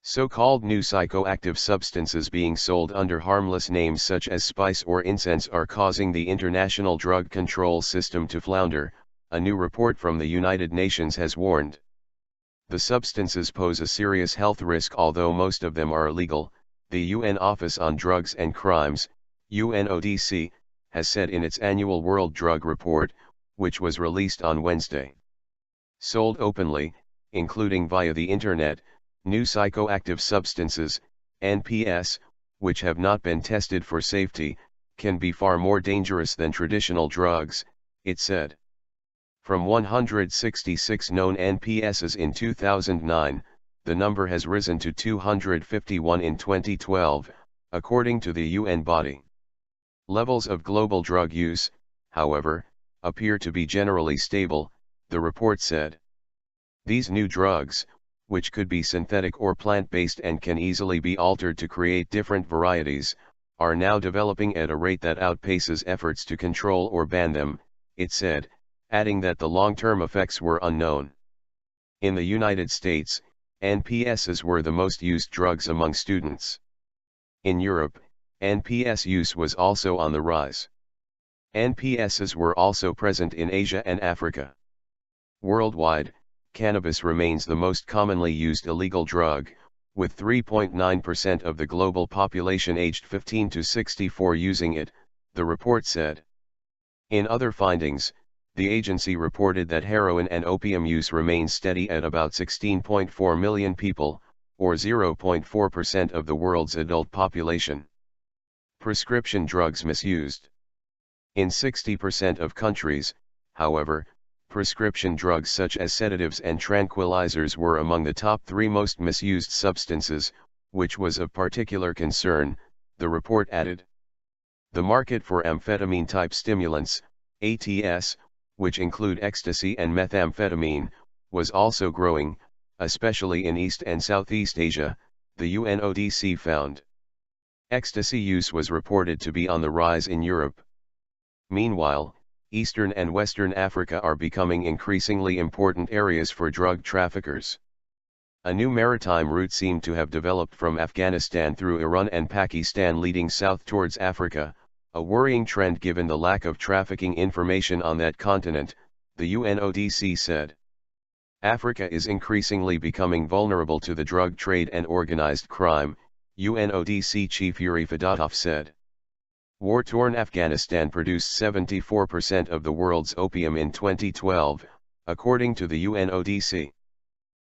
So-called new psychoactive substances being sold under harmless names such as spice or incense are causing the international drug control system to flounder, a new report from the United Nations has warned. The substances pose a serious health risk, although most of them are illegal, the UN Office on Drugs and Crimes, UNODC, has said in its annual World Drug Report, which was released on Wednesday. Sold openly, including via the Internet, new psychoactive substances, NPS, which have not been tested for safety, can be far more dangerous than traditional drugs, it said. From 166 known NPSs in 2009, the number has risen to 251 in 2012, according to the UN body. Levels of global drug use, however, appear to be generally stable, the report said. These new drugs, which could be synthetic or plant-based and can easily be altered to create different varieties, are now developing at a rate that outpaces efforts to control or ban them, it said, adding that the long-term effects were unknown. In the United States, NPSs were the most used drugs among students. In Europe, NPS use was also on the rise. NPSs were also present in Asia and Africa. Worldwide, cannabis remains the most commonly used illegal drug, with 3.9% of the global population aged 15 to 64 using it, the report said. In other findings, the agency reported that heroin and opium use remains steady at about 16.4 million people, or 0.4% of the world's adult population. Prescription drugs misused. In 60% of countries, however, prescription drugs such as sedatives and tranquilizers were among the top 3 most misused substances, which was of particular concern, the report added. The market for amphetamine-type stimulants, ATS, which include ecstasy and methamphetamine, was also growing, especially in East and Southeast Asia, the UNODC found. Ecstasy use was reported to be on the rise in Europe. Meanwhile, Eastern and Western Africa are becoming increasingly important areas for drug traffickers. A new maritime route seemed to have developed from Afghanistan through Iran and Pakistan leading south towards Africa, a worrying trend given the lack of trafficking information on that continent, the UNODC said. Africa is increasingly becoming vulnerable to the drug trade and organized crime, UNODC Chief Yuri Fedotov said. War-torn Afghanistan produced 74% of the world's opium in 2012, according to the UNODC.